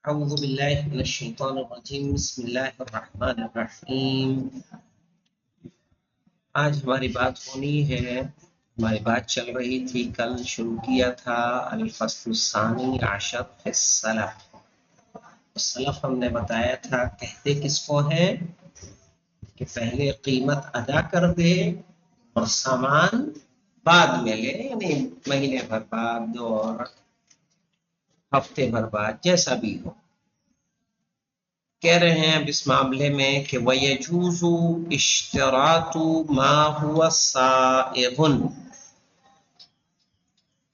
اعوذ باللہ من الشیطان الرجیم بسم اللہ الرحمن الرحیم۔ آج ہماری بات ہونی ہے، ہماری بات چل رہی تھی، کل شروع کیا تھا الفصل الثانی عشر فی السلف۔ سلف ہم نے بتایا تھا کہتے کس کو ہے کہ پہلے قیمت ادا کر دے اور سامان بعد میں لے، یعنی مہینے بھر بعد اور ہفتے بھر بعد جیسا بھی ہو۔ کہہ رہے ہیں اب اس معاملے میں کہ وَيَجُوزُ اشْتِرَاطُ مَا هُوَ سَائِغٌ،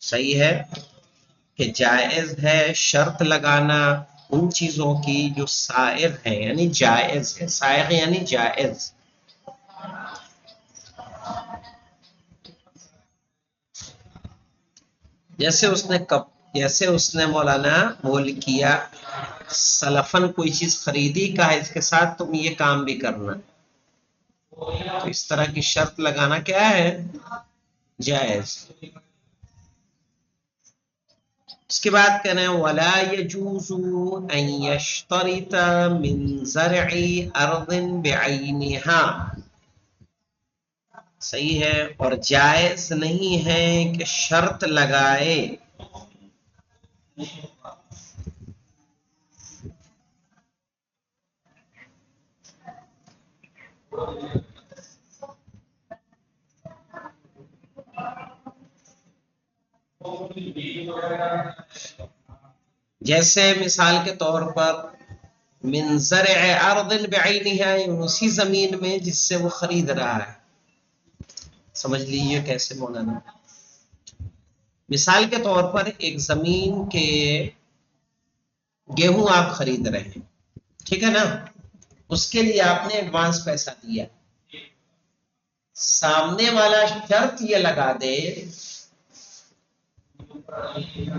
صحیح ہے کہ جائز ہے شرط لگانا ان چیزوں کی جو سائغ ہیں، یعنی جائز ہے۔ سائغ یعنی جائز۔ جیسے اس نے مولانا بول کیا سلفن کوئی چیز خریدی، کہا اس کے ساتھ تم یہ کام بھی کرنا، تو اس طرح کی شرط لگانا کیا ہے؟ جائز۔ اس کے بعد کہنا ہے وَلَا يَجُوزُ أَن يَشْتَرِطَ مِنْ زَرْعِ أَرْضٍ بِعَيْنِهَا، صحیح ہے، اور جائز نہیں ہے کہ شرط لگائے جیسے مثال کے طور پر من زرع ارض بعینها، اسی زمین میں جس سے وہ خرید رہا ہے۔ سمجھ لیجیے کیسے مولانا، مثال کے طور پر ایک زمین کے گیہوں آپ خرید رہے ہیں، ٹھیک ہے نا، اس کے لیے آپ نے ایڈوانس پیسہ دیا، سامنے والا شرط یہ لگا دے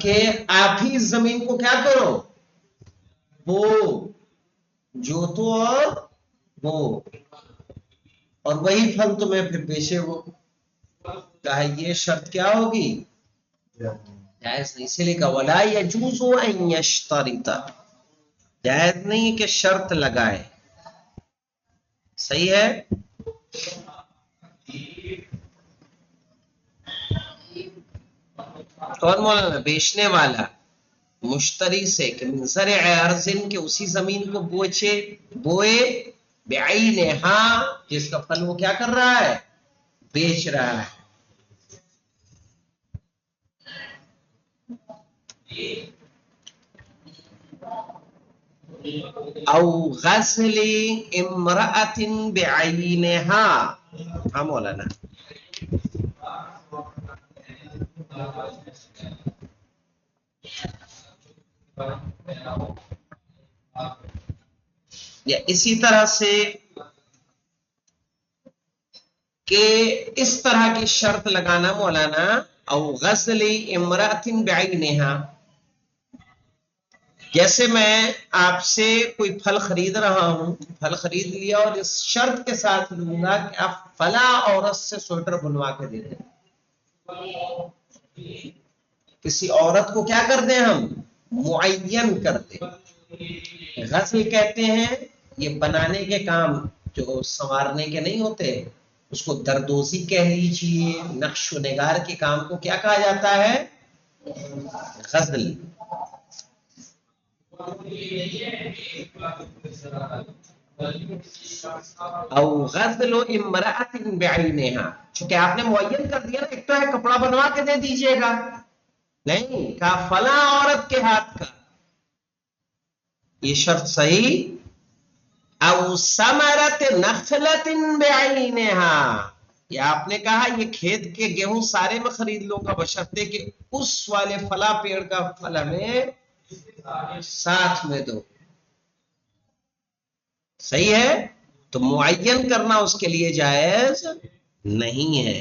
کہ آپ ہی اس زمین کو کیا کرو، وہ جوتو اور وہ، اور وہی پھل تمہیں پھر بیچے وہ، کہا یہ شرط کیا ہوگی؟ جائز نہیں، اسی لیے کہا وَلَا يَجُوزُ أَن يَشْتَرِطَ، جائز نہیں کہ شرط لگائے، صحیح ہے۔ اور مولانا بیچنے والا مشتری سے کہ من زرع ارض، کے اسی زمین کو بوئے بعینہا، جس کا پھل وہ کیا کر رہا ہے؟ بیچ رہا ہے۔ او غسل امرأة بعینہا، ہاں مولانا، یا اسی طرح سے کہ اس طرح کی شرط لگانا مولانا، او غسل امرأة بعینہا، جیسے میں آپ سے کوئی پھل خرید رہا ہوں، پھل خرید لیا اور اس شرط کے ساتھ لوں گا کہ آپ فلاں عورت سے سویٹر بنوا کے دے دیں، کسی عورت کو کیا کر دیں ہم؟ معین کر دیں۔ غسل کہتے ہیں یہ بنانے کے کام جو سنوارنے کے نہیں ہوتے، اس کو دردوزی کہہ لیجیے، نقش و نگار کے کام کو کیا کہا جاتا ہے؟ غزل۔ او غزل امرأة بعینہا، چونکہ آپ نے معین کر دیا نا، ایک تو ہے کپڑا بنوا کے دے دیجئے گا، نہیں کہا فلاں عورت کے ہاتھ کا، یہ شرط صحیح۔ او ثمرۃ نخلۃ بعینہا، یا آپ نے کہا یہ کھیت کے گیہوں سارے میں خرید لوں گا بشرطے کہ اس والے فلاں پیڑ کا پھل ہمیں ساتھ میں دو، صحیح ہے۔ تو معین کرنا اس کے لیے جائز نہیں ہے۔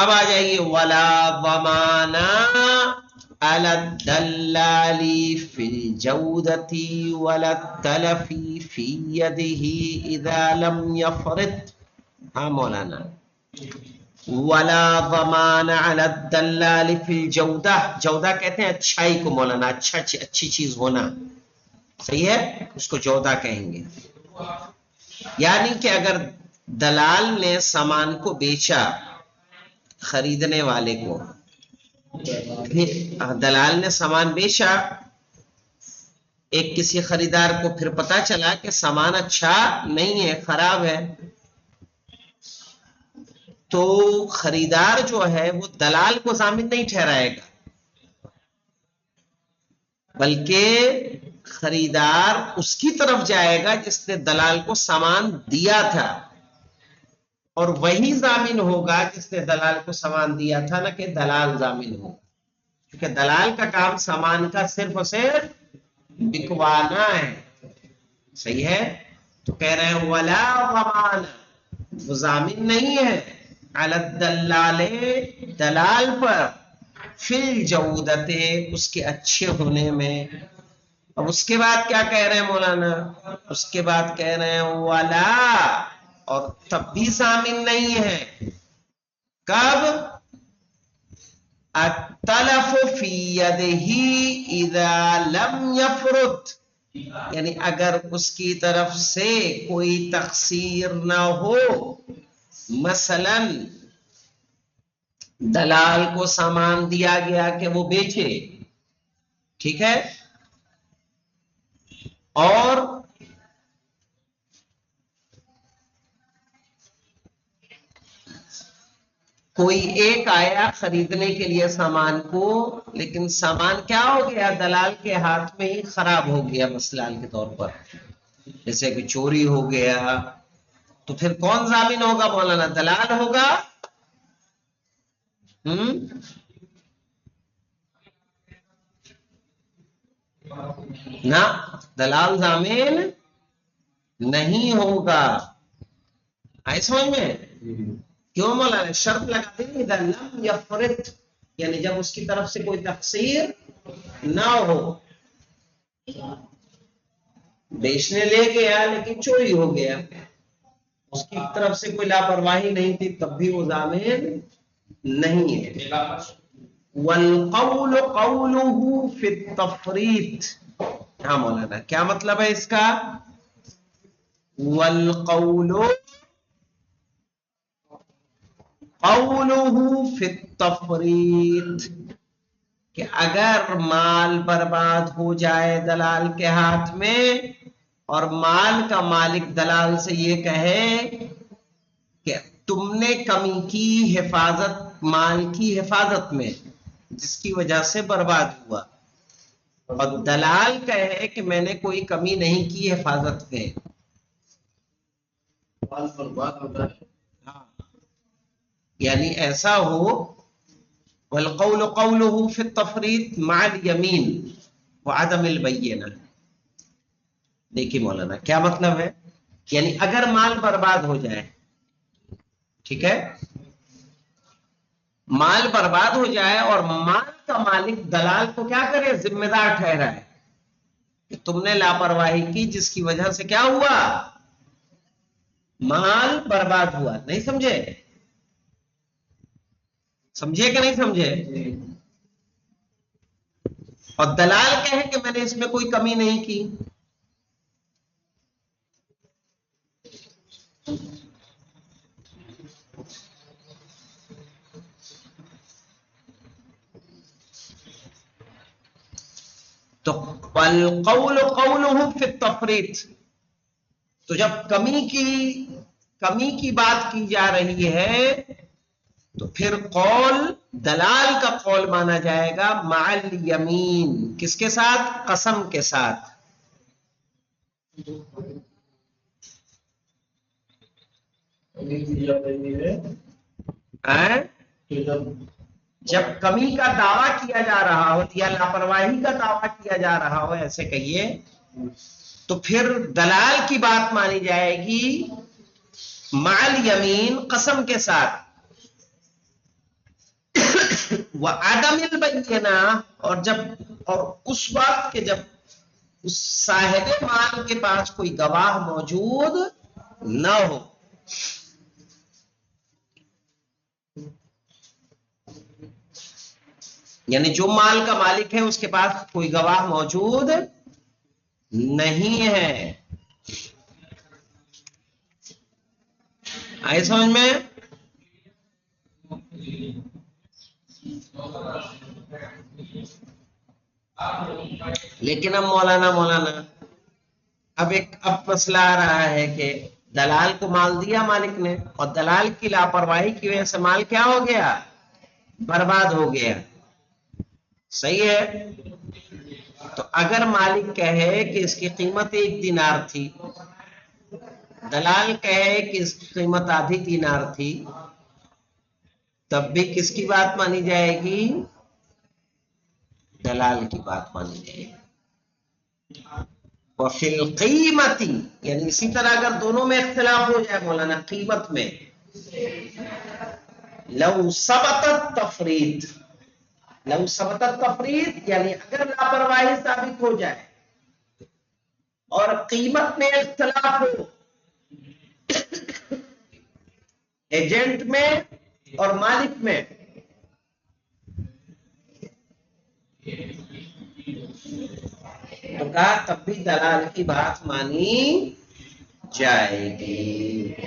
اب آ جائیے ولا ضمانا علی الدلال فی الجودۃ ولا التلف فی یدہ اذا لم یفرط. ہاں مولانا. ولا ضمان علی الدلال فی الجودہ، جودہ کہتے ہیں اچھائی کو مولانا، اچھی چیز ہونا، صحیح ہے، اس کو جودہ کہیں گے. یعنی کہ اگر دلال نے سامان کو بیچا خریدنے والے کو، دلال نے سامان بیچا ایک کسی خریدار کو، پھر پتا چلا کہ سامان اچھا نہیں ہے، خراب ہے، تو خریدار جو ہے وہ دلال کو ضامن نہیں ٹھہرائے گا، بلکہ خریدار اس کی طرف جائے گا جس نے دلال کو سامان دیا تھا، اور وہی ضامن ہوگا جس نے دلال کو سامان دیا تھا، نہ کہ دلال ضامن ہوگا، کیونکہ دلال کا کام سامان کا صرف اور صرف بکوانا ہے. صحیح ہے. تو کہہ رہے ہیں ولا ضمان، وہ ضامن نہیں ہے علی الدلال، دلال پر، فی الجودۃ، اس کے اچھے ہونے میں. اب اس کے بعد کیا کہہ رہے ہیں مولانا؟ اس کے بعد کہہ رہے ہیں ولا، اور تب بھی ضامن نہیں ہے. کب؟ التلف فی یدہ اذا لم یفرط، یعنی اگر اس کی طرف سے کوئی تقصیر نہ ہو، مثلا دلال کو سامان دیا گیا کہ وہ بیچے، ٹھیک ہے، اور کوئی ایک آیا خریدنے کے لیے سامان کو، لیکن سامان کیا ہو گیا؟ دلال کے ہاتھ میں ہی خراب ہو گیا مثال کے طور پر، جیسے کہ چوری ہو گیا، تو پھر کون ضامن ہوگا مولانا؟ دلال ہوگا؟ نہ، دلال ضامن نہیں ہوگا. آئے سمجھ میں؟ کیوں مولانا؟ شرط لگا دیں اذا لم یفرط، یعنی جب اس کی طرف سے کوئی تقصیر نہ ہو. بیچنے لے گیا لیکن چوری ہو گیا، اس کی طرف سے کوئی لاپرواہی نہیں تھی، تب بھی وہ ضامن نہیں ہے. والقول قوله فی التفریط. ہاں مولانا، کیا مطلب ہے اس کا؟ والقول قوله فی التفریط، کہ اگر مال برباد ہو جائے دلال کے ہاتھ میں، اور مال کا مالک دلال سے یہ کہے کہ تم نے کمی کی حفاظت، مال کی حفاظت میں، جس کی وجہ سے برباد ہوا، اور دلال کہے کہ میں نے کوئی کمی نہیں کی حفاظت میں، مال برباد ہوتا ہے. یعنی ایسا ہو. والقول قوله في التفریط مع الیمین وعدم البینہ. دیکھیے مولانا کیا مطلب ہے، یعنی اگر مال برباد ہو جائے، ٹھیک ہے، مال برباد ہو جائے اور مال کا مالک دلال کو کیا کرے؟ ذمہ دار ٹھہرائے کہ تم نے لاپرواہی کی جس کی وجہ سے کیا ہوا؟ مال برباد ہوا. نہیں سمجھے؟ سمجھے کہ نہیں سمجھے؟ اور دلال کہے کہ میں نے اس میں کوئی کمی نہیں کی. تو القول قوله فی التفریط، تو جب کمی کی بات کی جا رہی ہے تو پھر قول دلال کا قول مانا جائے گا مع الیمین. کس کے ساتھ؟ قسم کے ساتھ. جب کمی کا دعویٰ کیا جا رہا ہو یا لاپرواہی کا دعویٰ کیا جا رہا ہو، ایسے کہیے، تو پھر دلال کی بات مانی جائے گی مع الیمین، قسم کے ساتھ. وعدم البینہ، اور اس وقت کہ جب اس صاحب مال کے پاس کوئی گواہ موجود نہ ہو. یعنی جو مال کا مالک ہے اس کے پاس کوئی گواہ موجود نہیں ہے. آئے سمجھ میں؟ لیکن اب مولانا اب مسئلہ آ رہا ہے کہ دلال کو مال دیا مالک نے، اور دلال کی لاپرواہی کی وجہ سے مال کیا ہو گیا؟ برباد ہو گیا. صحیح ہے؟ تو اگر مالک کہے کہ اس کی قیمت 1 دینار تھی، دلال کہے کہ اس کی قیمت آدھی دینار تھی، تب بھی کس کی بات مانی جائے گی؟ دلال کی بات مانی جائے گی. وفی القیمتی، یعنی اسی طرح اگر دونوں میں اختلاف ہو جائے مولانا قیمت میں، لو ثبتت تفرید، لو ثبتت تفرید یعنی اگر لاپرواہی ثابت ہو جائے اور قیمت میں اختلاف ہو ایجنٹ میں اور مالک میں، تو کہا تب بھی دلال کی بات مانی جائے گی.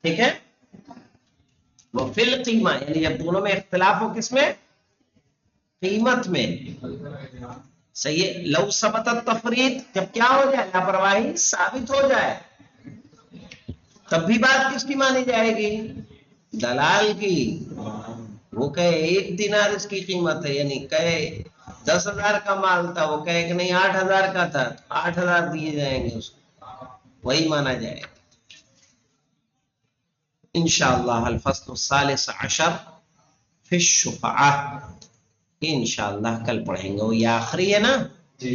ٹھیک ہے؟ وہ فی القیمہ یعنی جب دونوں میں اختلاف ہو، کس میں؟ قیمت میں. صحیح ہے. لو ثبتت تفرید، جب کیا ہو جائے؟ لاپرواہی ثابت ہو جائے، تب بھی بات کس کی مانی جائے گی؟ دلال کی. وہ کہے 1 دینار اس کی قیمت ہے، یعنی کہے 10,000 کا مال تھا، وہ کہے کہ نہیں 8,000 کا تھا، 8,000 دیے جائیں گے اس کو، وہی مانا جائے گا. انشاءاللہ الفصل الثالث عشر فی الشفعہ، انشاءاللہ کل پڑھیں گے. وہ یہ آخری ہے نا؟ جی.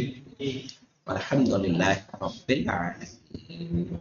الحمدللہ رب العالمین.